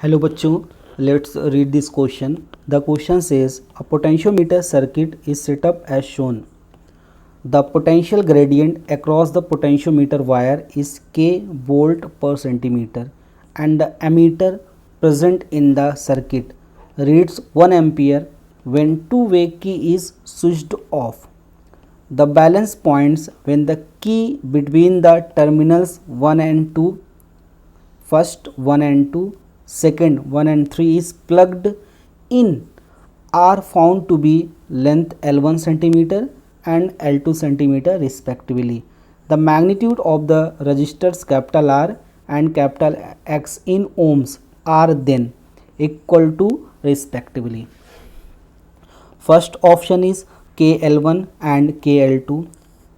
Hello बच्चों, let's read this question. The question says a potentiometer circuit is set up as shown. The potential gradient across the potentiometer wire is k volt per centimeter and the ammeter present in the circuit reads 1 ampere when two-way key is switched off. The balance points when the key between the terminals 1 and 2, first 1 and 2, second 1 and 3 is plugged in are found to be length L1 centimeter and L2 centimeter respectively. The magnitude of the resistors capital R and capital X in ohms are then equal to respectively. First option is KL1 and KL2.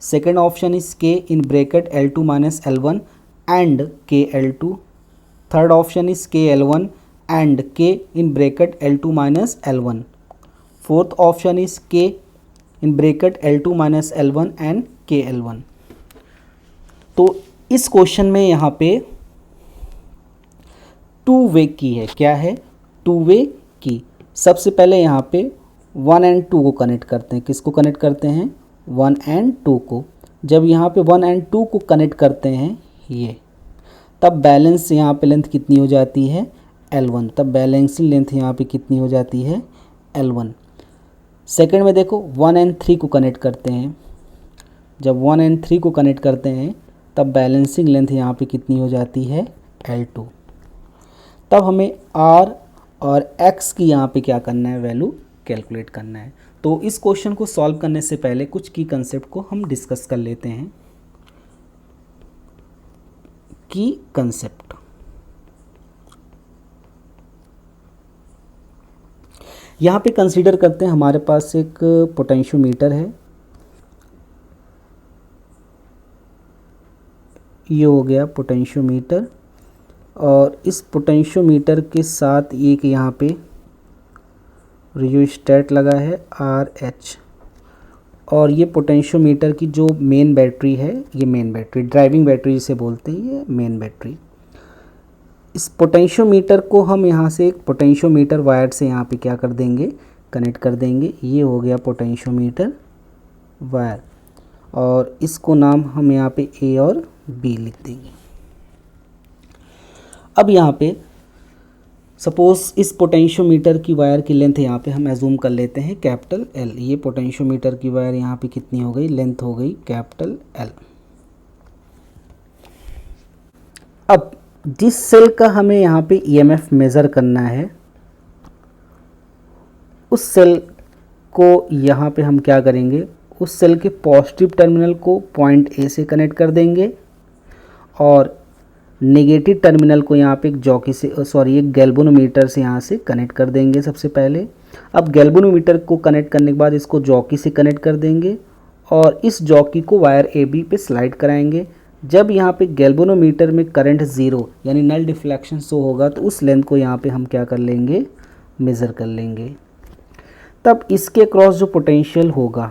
Second option is K in bracket L2 minus L1 and KL2. Third option is KL1 and K in bracket L2 minus L1. Fourth option is K in bracket L2 minus L1 and KL1. तो इस question में यहाँ पे two way की है. क्या है? Two way की. सबसे पहले यहाँ पे 1 एंड 2 को कनेक्ट करते हैं. किसको कनेक्ट करते हैं? 1 एंड 2 को. जब यहाँ पे 1 एंड 2 को कनेक्ट करते हैं ये, तब बैलेंस यहाँ पे लेंथ कितनी हो जाती है? L1. तब बैलेंसिंग लेंथ यहाँ पे कितनी हो जाती है? L1. सेकंड में देखो 1 एंड 3 को कनेक्ट करते हैं. जब 1 एंड 3 को कनेक्ट करते हैं तब बैलेंसिंग लेंथ यहाँ पे कितनी हो जाती है? L2. तब हमें R और X की यहाँ पे क्या करना है? वैल्यू कैलकुलेट करना है. तो इस क्वेश्चन को सॉल्व करने से पहले कुछ की कंसेप्ट को हम डिस्कस कर लेते हैं. की कंसेप्ट. यहाँ पे कंसीडर करते हैं हमारे पास एक पोटेंशियोमीटर है. ये हो गया पोटेंशियोमीटर और इस पोटेंशियोमीटर के साथ एक यहाँ पे रियोस्टेट लगा है RH. और ये पोटेंशियोमीटर की जो मेन बैटरी है, ये मेन बैटरी, ड्राइविंग बैटरी जिसे बोलते हैं, ये मेन बैटरी. इस पोटेंशियोमीटर को हम यहाँ से एक पोटेंशियोमीटर वायर से यहाँ पे क्या कर देंगे? कनेक्ट कर देंगे. ये हो गया पोटेंशियोमीटर वायर और इसको नाम हम यहाँ पे A और B लिख देंगे. अब यहाँ पे सपोज इस पोटेंशियोमीटर की वायर की लेंथ यहाँ पे हम एज्यूम कर लेते हैं कैपिटल L. ये पोटेंशियोमीटर की वायर यहाँ पे कितनी हो गई? लेंथ हो गई कैपिटल L. अब जिस सेल का हमें यहाँ पे EMF मेज़र करना है, उस सेल को यहाँ पे हम क्या करेंगे? उस सेल के पॉजिटिव टर्मिनल को पॉइंट A से कनेक्ट कर देंगे और नेगेटिव टर्मिनल को यहाँ पे एक जॉकी से एक गैल्वेनोमीटर से यहाँ से कनेक्ट कर देंगे सबसे पहले. अब गैल्वेनोमीटर को कनेक्ट करने के बाद इसको जॉकी से कनेक्ट कर देंगे और इस जॉकी को वायर AB पे स्लाइड कराएंगे. जब यहाँ पे गैल्वेनोमीटर में करंट ज़ीरो यानी नल डिफ्लेक्शन शो होगा तो उस लेंथ को यहाँ पे हम क्या कर लेंगे? मेज़र कर लेंगे. तब इसके क्रॉस जो पोटेंशियल होगा,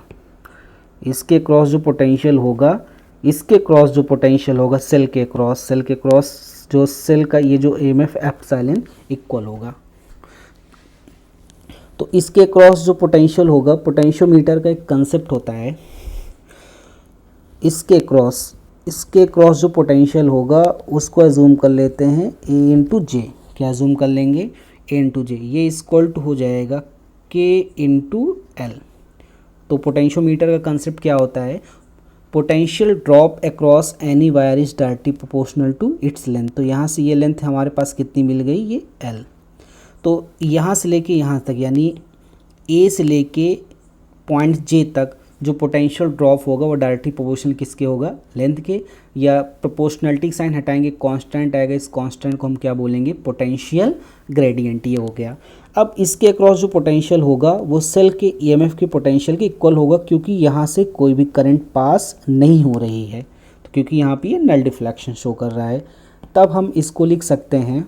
इसके क्रॉस जो पोटेंशियल होगा, इसके क्रॉस जो पोटेंशियल होगा सेल के क्रॉस जो सेल का ये जो EMF एप्सिलॉन इक्वल होगा. तो इसके क्रॉस जो पोटेंशियल होगा, पोटेंशियोमीटर का एक कंसेप्ट होता है, इसके क्रॉस जो पोटेंशियल होगा उसको एज्यूम कर लेते हैं A इंटू जे. क्या एज्यूम कर लेंगे? A into J. ये इक्वल टू हो जाएगा K इंटू L. तो पोटेंशियोमीटर का कंसेप्ट क्या होता है? Potential drop across any wire is directly proportional to its length. तो यहाँ से ये लेंथ हमारे पास कितनी मिल गई? ये L. तो यहाँ से लेके यहाँ तक यानी A से लेके पॉइंट J तक जो पोटेंशियल ड्रॉप होगा वो डायरेक्टली प्रोपोर्शनल किसके होगा? लेंथ के. या प्रोपोर्शनलिटी साइन हटाएंगे, कांस्टेंट आएगा. इस कांस्टेंट को हम क्या बोलेंगे? Potential gradient. ये हो गया. अब इसके अक्रॉस जो पोटेंशियल होगा वो सेल के EMF के पोटेंशियल के इक्वल होगा क्योंकि यहाँ से कोई भी करंट पास नहीं हो रही है. तो क्योंकि यहाँ पे ये नल डिफ्लेक्शन शो कर रहा है, तब हम इसको लिख सकते हैं,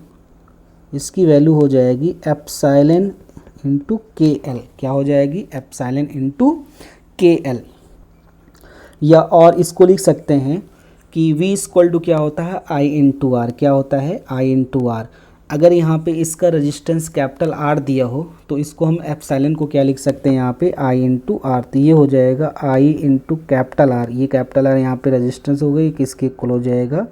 इसकी वैल्यू हो जाएगी एप्सिलॉन इंटू KL. क्या हो जाएगी? Epsilon into KL. या और इसको लिख सकते हैं कि V इक्वल टू क्या होता है? I into R. क्या होता है? I into R. अगर यहाँ पे इसका रेजिस्टेंस कैपिटल आर दिया हो तो इसको हम एप्सिलॉन को क्या लिख सकते हैं यहाँ पे आई इंटू आर, तो ये हो जाएगा आई इंटू कैपिटल आर, ये कैपिटल आर यहाँ पे रेजिस्टेंस हो गई, किसके इक्वल हो जाएगा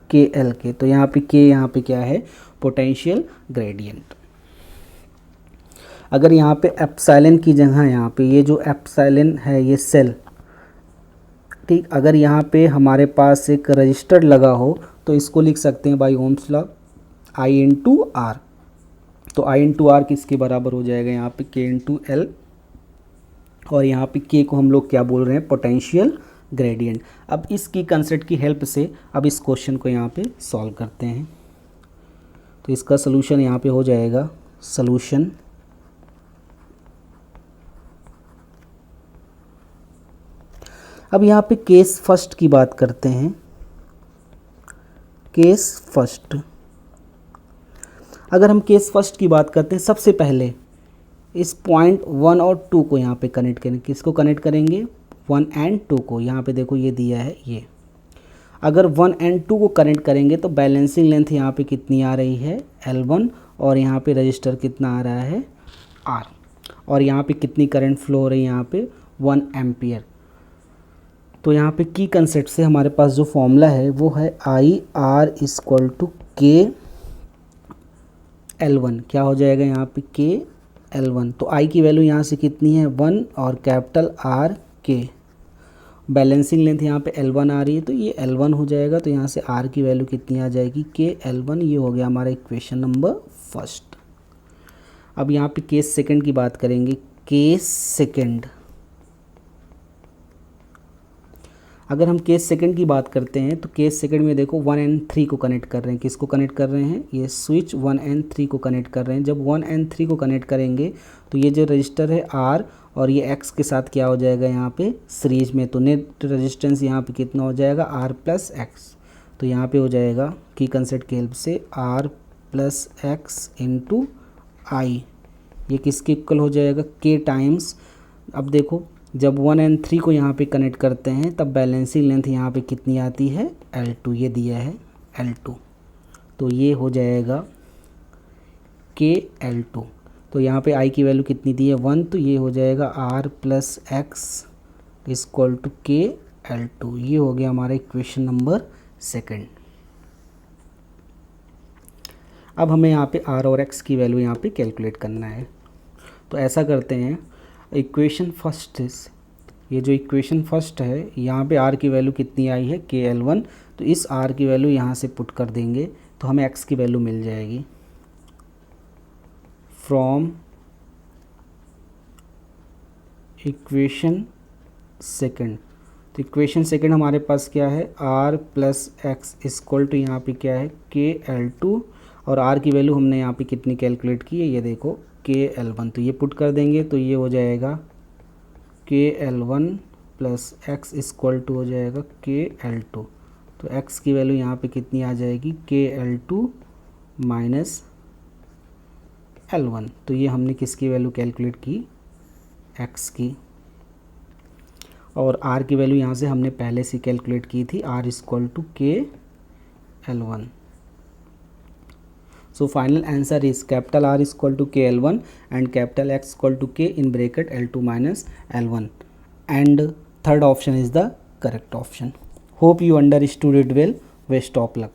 के एल के। तो यहाँ पे क्या है पोटेंशियल ग्रेडियंट। अगर यहाँ पे एप्सिलॉन की जगह यहाँ पे ये जो एप्सिलॉन है ये सेल, ठीक, अगर यहाँ पे हमारे पास एक रजिस्टर लगा हो तो इसको लिख सकते हैं by Ohm's law I into R. तो आई इंटू आर किसके बराबर हो जाएगा यहाँ पे के इंटू एल, और यहाँ पे के को हम लोग क्या बोल रहे हैं पोटेंशियल ग्रेडियंट। अब इसकी कंसेप्ट की हेल्प से अब इस क्वेश्चन को यहाँ पे सॉल्व करते हैं। तो इसका सलूशन यहाँ पे हो जाएगा सलूशन अब यहाँ पे केस फर्स्ट की बात करते हैं। केस फर्स्ट, अगर हम केस फर्स्ट की बात करते हैं सबसे पहले इस पॉइंट 1 और 2 को यहाँ पे कनेक्ट करेंगे। किसको कनेक्ट करेंगे 1 एंड 2 को। यहाँ पे देखो ये दिया है ये, अगर 1 एंड 2 को कनेक्ट करेंगे तो बैलेंसिंग लेंथ यहाँ पे कितनी आ रही है L1, और यहाँ पे रजिस्टर कितना आ रहा है R, और यहाँ पे कितनी करंट फ्लो हो रही है यहाँ पे 1 एम्पियर। तो यहाँ पे की कंसेप्ट से हमारे पास जो फॉर्मूला है वो है आई आर इक्वल टू के L1, क्या हो जाएगा यहाँ पे के L1। तो आई की वैल्यू यहाँ से कितनी है 1 और कैपिटल आर के, बैलेंसिंग लेंथ यहाँ पे L1 आ रही है तो ये L1 हो जाएगा। तो यहाँ से R की वैल्यू कितनी आ जाएगी के L1, ये हो गया हमारा इक्वेशन नंबर फर्स्ट। अब यहाँ पे केस सेकंड की बात करेंगे। केस सेकंड, अगर हम केस सेकंड की बात करते हैं तो केस सेकंड में देखो 1 एंड 3 को कनेक्ट कर रहे हैं। किसको कनेक्ट कर रहे हैं ये स्विच 1 एंड 3 को कनेक्ट कर रहे हैं। जब 1 एंड 3 को कनेक्ट करेंगे तो ये जो रजिस्टर है R और ये X के साथ क्या हो जाएगा यहाँ पे सीरीज में, तो नेट रेजिस्टेंस यहाँ पे कितना हो जाएगा R प्लस X। तो यहाँ पे हो जाएगा की कंसेप्ट की हेल्प से R प्लस एक्स इंटू आई, ये किसके इक्वल हो जाएगा के टाइम्स। अब देखो जब 1 एंड 3 को यहाँ पे कनेक्ट करते हैं तब बैलेंसिंग लेंथ यहाँ पे कितनी आती है L2, ये दिया है L2, तो ये हो जाएगा के L2। तो यहाँ पे I की वैल्यू कितनी दी है 1, तो ये हो जाएगा R plus x equal to K L2। ये हो गया हमारा इक्वेशन नंबर सेकंड। अब हमें यहाँ पे R और X की वैल्यू यहाँ पे कैलकुलेट करना है। तो ऐसा करते हैं, इक्वेशन फर्स्ट, ये जो इक्वेशन फर्स्ट है यहाँ पे R की वैल्यू कितनी आई है के L1, तो इस R की वैल्यू यहाँ से पुट कर देंगे तो हमें X की वैल्यू मिल जाएगी फ्रॉम इक्वेशन सेकंड। तो इक्वेशन सेकंड हमारे पास क्या है R plus x equal to यहाँ पे क्या है के L2, और R की वैल्यू हमने यहाँ पे कितनी कैलकुलेट की है ये देखो के L1, तो ये पुट कर देंगे तो ये हो जाएगा के L1 plus x equal to हो जाएगा के L2। तो x की वैल्यू यहाँ पे कितनी आ जाएगी के L2 माइनस L1। तो ये हमने किसकी वैल्यू कैलकुलेट की x की, और r की वैल्यू यहाँ से हमने पहले से कैलकुलेट की थी r इक्वल टू के L1। So final answer is capital R is equal to KL1 and capital X equal to K in bracket L2 minus L1, and third option is the correct option. Hope you understood it well. Best of luck.